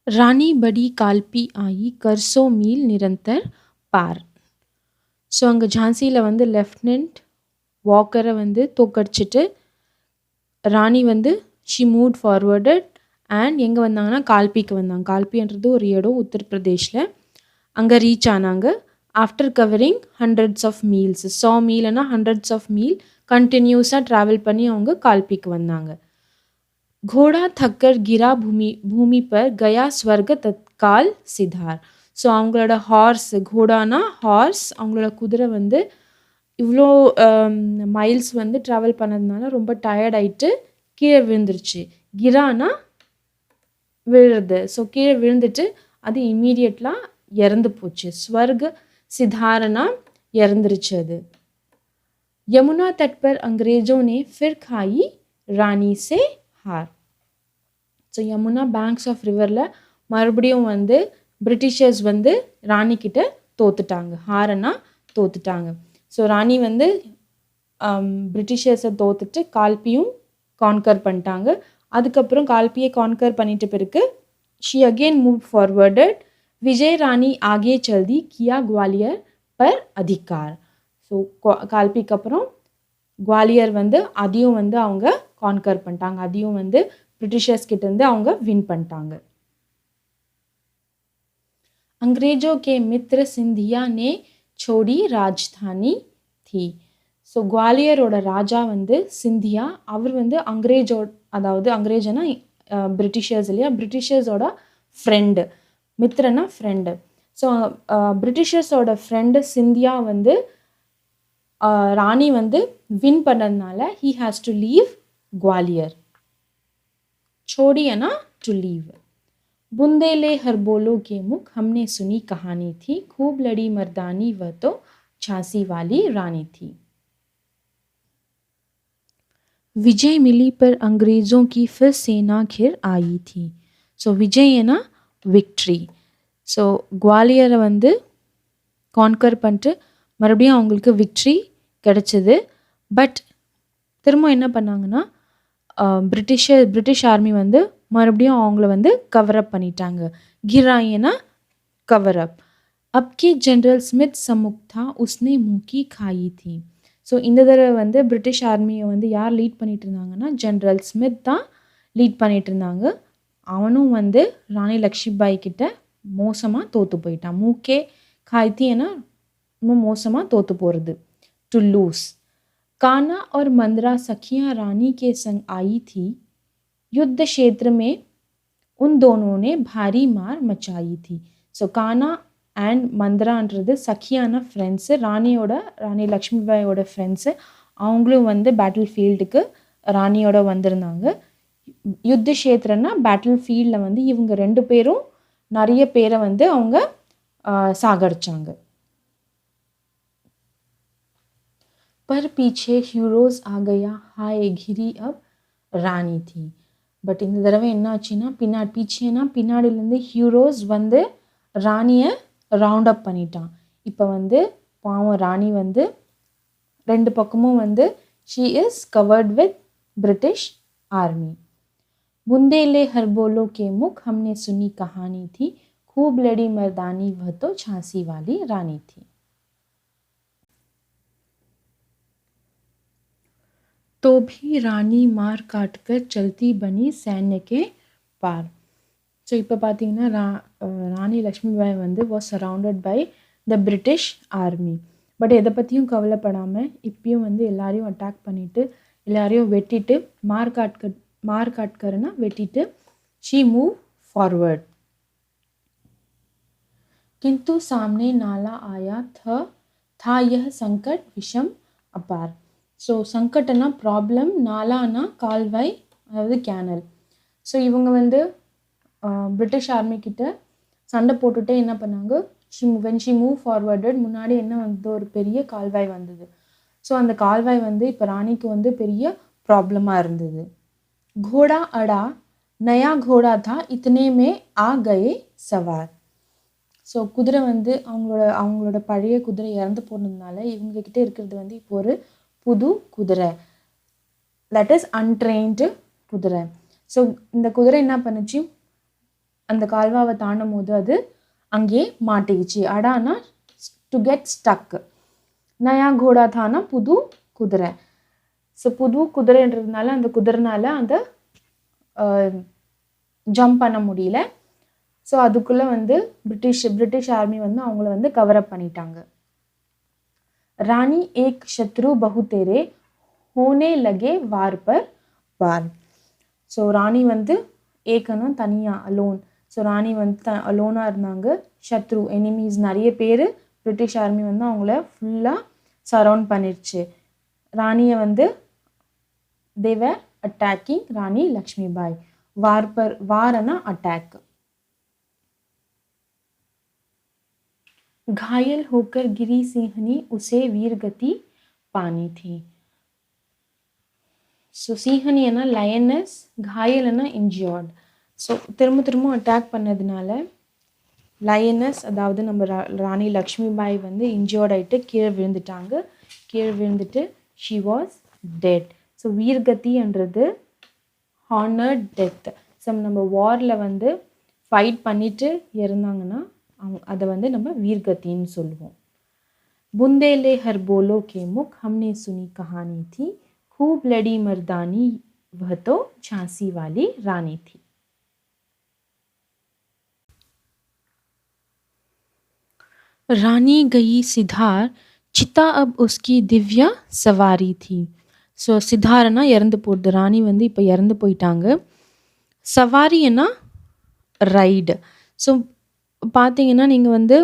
रानी बड़ी काल्पी आई कर 100 मील निरंतर पार. ஸோ அங்கே ஜான்சியில் வந்து லெஃப்டினன்ட் வாக்கரை வந்து தோக்கடிச்சிட்டு ராணி வந்து ஷி மூவ் ஃபார்வர்டட் அண்ட் எங்கே வந்தாங்கன்னா கால்பிக்கு வந்தாங்க. கால்பின்றது ஒரு இடம் உத்தரப்பிரதேஷில். அங்கே ரீச் ஆனாங்க. After covering hundreds of miles. 100 மீல்னா ஹண்ட்ரட்ஸ் ஆஃப் மீல் கண்டினியூஸாக ட்ராவல் பண்ணி அவங்க கால்பிக்கு வந்தாங்க. घोड़ा थककर गिरा भूमि पर गया स्वर्ग तत्काल सिधार. ஸோ அவங்களோட ஹார்ஸ், घोड़ाனா ஹார்ஸ், அவங்களோட குதிரை வந்து இவ்வளோ மைல்ஸ் வந்து ட்ராவல் பண்ணதுனால ரொம்ப டயர்ட் ஆகிட்டு கீழே விழுந்துருச்சு. கிரானா விழுறது. ஸோ கீழே விழுந்துட்டு அது இம்மீடியட்லாம் இறந்து போச்சு. ஸ்வர்க சிதாரனா இறந்துருச்சு அது. யமுனா तट पर अंग्रेजों ने फिर खाई रानी से हार. ஸோ யமுனா பேங்க்ஸ் ஆஃப் ரிவரில் மறுபடியும் வந்து பிரிட்டிஷர்ஸ் வந்து ராணி கிட்ட தோத்துட்டாங்க. ஹாரனா தோத்துட்டாங்க. ஸோ ராணி வந்து பிரிட்டிஷர்ஸை தோத்துட்டு கால்பியும் கான்கர் பண்ணிட்டாங்க. அதுக்கப்புறம் கால்பியை கான்கர் பண்ணிட்ட பிறகு ஷி அகெயின் மூவ் ஃபார்வர்டட். விஜய் ராணி ஆகே சல்தி கியா குவாலியர் பர் அதிகார். ஸோ கால்பிக்கு அப்புறம் குவாலியர் வந்து அதையும் வந்து அவங்க கான்கர் பண்ணிட்டாங்க. அதையும் வந்து பிரிட்டிஷர்ஸ் கிட்டேருந்து அவங்க வின் பண்ணிட்டாங்க. अंग्रेजों के मित्र सिंधिया ने छोड़ी राजधानी थी. ஸோ குவாலியரோட ராஜா வந்து சிந்தியா. அவர் வந்து அதாவது அங்கிரேஜனா பிரிட்டிஷர்ஸ் இல்லையா, பிரிட்டிஷர்ஸோட ஃப்ரெண்டு. மித்ரனா ஃப்ரெண்டு. ஸோ பிரிட்டிஷர்ஸோட ஃப்ரெண்டு சிந்தியா வந்து ராணி வந்து வின் பண்ணதுனால he has to leave Gwalior. छोड़ियना टू लीव. बुंदेले हर बोलो के मुख हमने सुनी कहानी थी, खूब लड़ी मर्दानी वह तो झांसी वाली रानी थी. विजय मिली पर अंग्रेज़ों की फिर सेना घिर आई थी. ஸோ விஜய்னா விக்ட்ரி. ஸோ குவாலியரை வந்து கான்கர் பண்ணிட்டு மறுபடியும் அவங்களுக்கு விக்ட்ரி கிடச்சிது. பட் திரும்ப என்ன பண்ணாங்கன்னா பிரிட்டிஷ் ஆர்மி வந்து மறுபடியும் அவங்கள வந்து கவரப் பண்ணிட்டாங்க. கிராயினா கவரப். அப்கி ஜென்ரல் ஸ்மித் சமுக் தா உஸ்னே மூக்கி காயி थी. ஸோ இந்த தடவை வந்து பிரிட்டிஷ் ஆர்மியை வந்து யார் லீட் பண்ணிட்டு இருந்தாங்கன்னா ஜென்ரல் ஸ்மித் தான் லீட் பண்ணிட்டு இருந்தாங்க. அவனும் வந்து ராணி லக்ஷ்மிபாய் கிட்ட மோசமாக தோற்று போயிட்டான். மூக்கே காய்த்தின்னா இன்னும் மோசமாக தோற்று போகிறது. To lose. कान्हा और मंदरा सखियाँ रानी के संग आई थी. युद्ध क्षेत्र में उन दोनों ने भारी मार मचाई थी. ஸோ கானா அண்ட் மந்த்ரான்றது சக்கியான ஃப்ரெண்ட்ஸு, ராணி லக்ஷ்மிபாயோட ஃப்ரெண்ட்ஸு. அவங்களும் வந்து பேட்டில் ஃபீல்டுக்கு ராணியோட வந்திருந்தாங்க. யுத்த க்ஷேத்திரன்னா பேட்டில் ஃபீல்டில் வந்து இவங்க 2 பேரும் நிறைய பேரை வந்து அவங்க சாகடிச்சாங்க. पर पीछे हीरोज आ गया हाय घिरी अब ராணி थी. பட் இந்த தடவை என்ன ஆச்சுன்னா பின்னாடிலேருந்து ஹீரோஸ் வந்து ராணியை ரவுண்ட் அப் பண்ணிட்டான். இப்போ வந்து பாவம் ராணி வந்து 2 பக்கமும் வந்து she is covered with British army. Bundele हर बोलो के मुख हमने सुनी कहानी थी, खूब लड़ी मर्दानी वह तो झांसी वाली रानी थी. तो भी ராணி மார் காட்கர் चलती बनी सैन्य के पार. ஸோ இப்போ பார்த்தீங்கன்னா ராணி லக்ஷ்மிபாய் வந்து was surrounded by the British army. But எதை பற்றியும் கவலைப்படாமல் இப்பயும் வந்து எல்லாரையும் அட்டாக் பண்ணிவிட்டு எல்லாரையும் வெட்டிட்டு மார்காட்கர்னா வெட்டிட்டு ஷீ மூவ் ஃபார்வர்ட். किंतु सामने नाला आया था यह संकट विषम अपार. ஸோ சங்கட்டனா ப்ராப்ளம், நாலானா கால்வாய், அதாவது கேனல். ஸோ இவங்க வந்து பிரிட்டிஷ் ஆர்மி கிட்ட சண்டை போட்டுகிட்டே என்ன பண்ணாங்க, வென் ஷி மூவ் ஃபார்வர்டட் முன்னாடி என்ன வந்து ஒரு பெரிய கால்வாய் வந்தது. ஸோ அந்த கால்வாய் வந்து இப்போ ராணிக்கு வந்து பெரிய ப்ராப்ளமாக இருந்தது. घोड़ा अड़ा नया घोड़ा था इतने में आ गए सवार. ஸோ குதிரை வந்து அவங்களோட பழைய குதிரை இறந்து போனதுனால இவங்கக்கிட்ட இருக்கிறது வந்து இப்போ ஒரு புது குதிரை, தட் இஸ் அன்ட்ரெயின்டு குதிரை. ஸோ இந்த குதிரை என்ன பண்ணுச்சு, அந்த கால்வாவை தாண்டும் போது அது அங்கேயே மாட்டிக்கிச்சு. அடானா டு கெட் ஸ்டக், நயா கோடா தானா புது குதிரை. ஸோ புது குதிரைன்றதுனால அந்த குதிரைனால அந்த ஜம்ப் பண்ண முடியல. ஸோ அதுக்குள்ளே வந்து பிரிட்டிஷ் ஆர்மி வந்து அவங்கள வந்து கவரப் பண்ணிட்டாங்க. ராணி ஏக் சத்ரு பகுதேரே ஹோனே லகே வார் பர் வார். ஸோ ராணி வந்து ஏக்கனா தனியாக அலோன். ஸோ ராணி வந்து அலோனாக இருந்தாங்க. சத்ரு எனிமீஸ் நிறைய பேர், பிரிட்டிஷ் ஆர்மி வந்து அவங்கள ஃபுல்லாக சரவுண்ட் பண்ணிருச்சு. ராணியை வந்து they were attacking Rani Lakshmibai. வாரனா அட்டாக். घायल होकर गिरी सिंहनी उसे वीरगति पानी थी. ஸோ சிங்கனினா லயனஸ், காயல்னா இன்ஜியர்ட். ஸோ திரும்ப அட்டாக் பண்ணதுனால லயனஸ், அதாவது நம்ம ராணி லக்ஷ்மிபாய் வந்து இன்ஜியர்ட் ஆகிட்டு கீழே விழுந்துட்டு ஷி வாஸ் டெட். ஸோ வீர்கத்தின்றது ஹானர்ட் டெத். ஸோ நம்ம வாரில் வந்து ஃபைட் பண்ணிட்டு இறந்தாங்கன்னா அதை வந்து நம்ம வீர்கத்தின்னு சொல்லுவோம். बुंदेले हर बोलो के मुख हमने सुनी कहानी थी, खूब लड़ी मर्दानी वह तो झांसी वाली रानी थी. रानी गई सिधार, चिता अब उसकी दिव्या सवारी थी. ஸோ சிதாரனா இறந்து போடுது, ராணி வந்து இப்போ இறந்து போயிட்டாங்க. சவாரின்னா ரைடு. ஸோ பார்த்தீங்கன்னா நீங்கள் வந்து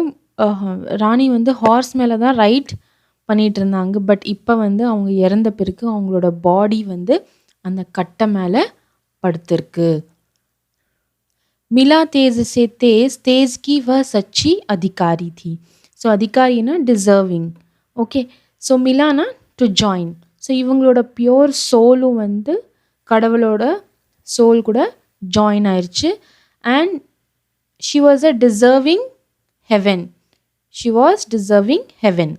ராணி வந்து ஹார்ஸ் மேலே தான் ரைட் பண்ணிகிட்டு இருந்தாங்க. பட் இப்போ வந்து அவங்க இறந்த பிறகு அவங்களோட பாடி வந்து அந்த கட்டை மேலே படுத்திருக்கு. மிலா தேஸ் சே தேஸ் கி வ சச்சி அதிகாரி थी. ஸோ அதிகாரினா டிசர்விங். ஓகே, ஸோ மிலானா டு ஜாயின். ஸோ இவங்களோட பியோர் சோலும் வந்து கடவுளோட சோல் கூட ஜாயின் ஆயிடுச்சு. And she was a deserving heaven.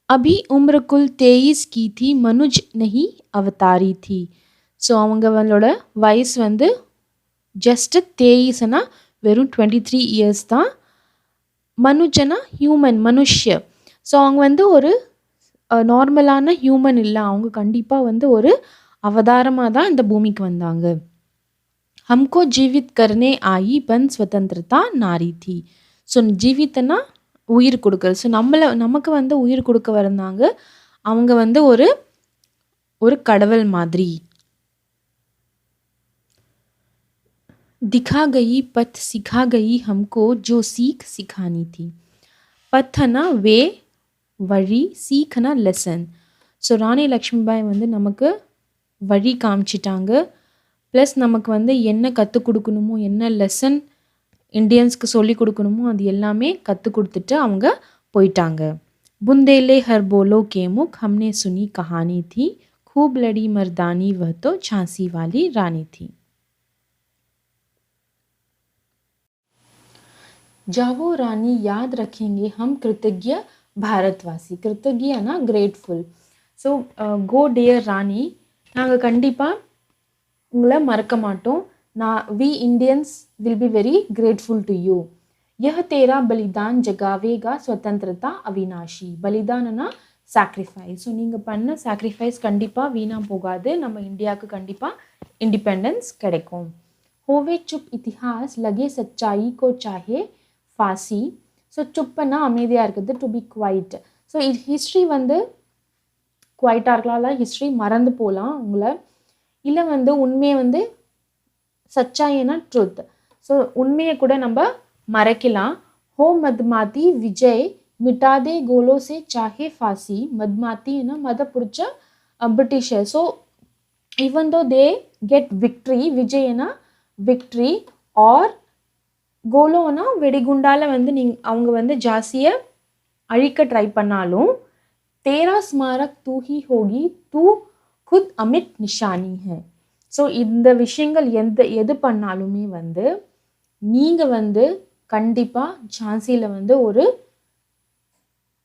अभी उम्र कुल 23 की थी, मनुज नहीं अवतारी थी. ஸோ அவங்களோட வயசு வந்து ஜஸ்ட் 23னா வெறும் 23 இயர்ஸ் தான். மனுஜனா ஹியூமன், மனுஷ்ய. ஸோ அவங்க வந்து ஒரு நார்மலான ஹியூமன் இல்லை, அவங்க கண்டிப்பாக வந்து ஒரு அவதாரமாக தான் இந்த பூமிக்கு வந்தாங்க. हमको जीवित करने आई बन स्वतंत्रता नारी थी. ஸோ ஜீவித்தனா உயிர் கொடுக்குறது. ஸோ நமக்கு வந்து உயிர் கொடுக்க வந்தாங்க. அவங்க வந்து ஒரு கடவுள் மாதிரி. दिखा गई पथ सिखा गई हमको जो सीख सिखानी थी. பத்னா வே, வழி, சீக்னா லெசன். ஸோ ராணி லக்ஷ்மிபாய் வந்து நமக்கு வழி காமிச்சிட்டாங்க. ப்ளஸ் நமக்கு வந்து என்ன கற்றுக் கொடுக்கணுமோ, என்ன லெசன் இண்டியன்ஸ்க்கு சொல்லிக் கொடுக்கணுமோ அது எல்லாமே கற்றுக் கொடுத்துட்டு அவங்க போயிட்டாங்க. बुंदेले हर बोलो के मुख हमने सुनी कहानी थी, खूब लड़ी मर्दानी वह तो झांसी वाली रानी थी. जावो रानी याद रखेंगे हम कृतज्ञ भारतवासी. कृतज्ञனா grateful. So go dear Rani, நாங்கள் கண்டிப்பாக உங்களை மறக்க மாட்டோம். We Indians will be very grateful to you. यह तेरा बलिदान जगावेगा स्वतंत्रता अविनाशी. பலிதானனா சாக்ரிஃபைஸ். ஸோ நீங்கள் பண்ண சாக்ரிஃபைஸ் கண்டிப்பாக வீணாக போகாது. நம்ம இந்தியாவுக்கு கண்டிப்பாக இண்டிபெண்டன்ஸ் கிடைக்கும். होवे चुप इतिहास लगे सच्चाई को चाहे फासी. ஸோ சுப்புன்னா அமைதியாக இருக்குது, to be quiet. So history வந்து குவைட்டாக இருக்கலாம், இல்லை ஹிஸ்ட்ரி மறந்து போகலாம் உங்களை, இல்லை வந்து உண்மையை வந்து சச்சாயினா ட்ரூத். ஸோ உண்மையை கூட நம்ம மறைக்கலாம். ஹோ மத்மாத்தி விஜய் மிட்டாதே கோலோ சே சாஹே ஃபாசி. மத்மாத்தின்னா மத பிடிச்ச Britisher. So even though they get victory, விஜய்னா விக்ட்ரி, ஆர் கோலோனா வெடிகுண்டால வந்து அவங்க வந்து ஜாசியை அழிக்க ட்ரை பண்ணாலும், தேரா ஸ்மாரக் தூ ஹி ஹோகி தூ குத் அமிட் நிஷானி ஹை. ஸோ இந்த விஷயங்கள் எது பண்ணாலுமே வந்து நீங்கள் வந்து கண்டிப்பாக ஜான்சியில் வந்து ஒரு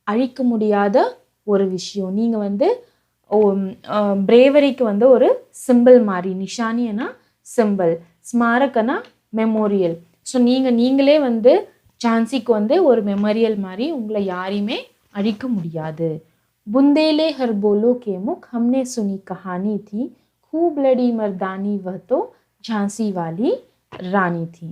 அழிக்க முடியாத ஒரு விஷயம். நீங்கள் வந்து பிரேவரிக்கு வந்து ஒரு சிம்பிள் மாதிரி. நிஷானினா சிம்பிள், ஸ்மாரகனா மெமோரியல். ஸோ நீங்களே வந்து ஜான்சிக்கு வந்து ஒரு மெமோரியல் மாதிரி. உங்களை யாரையுமே அழிக்க முடியாது. बुंदेले हर बोलो के मुख हमने सुनी कहानी थी, खूब लड़ी मर्दानी वह तो झांसी वाली रानी थी.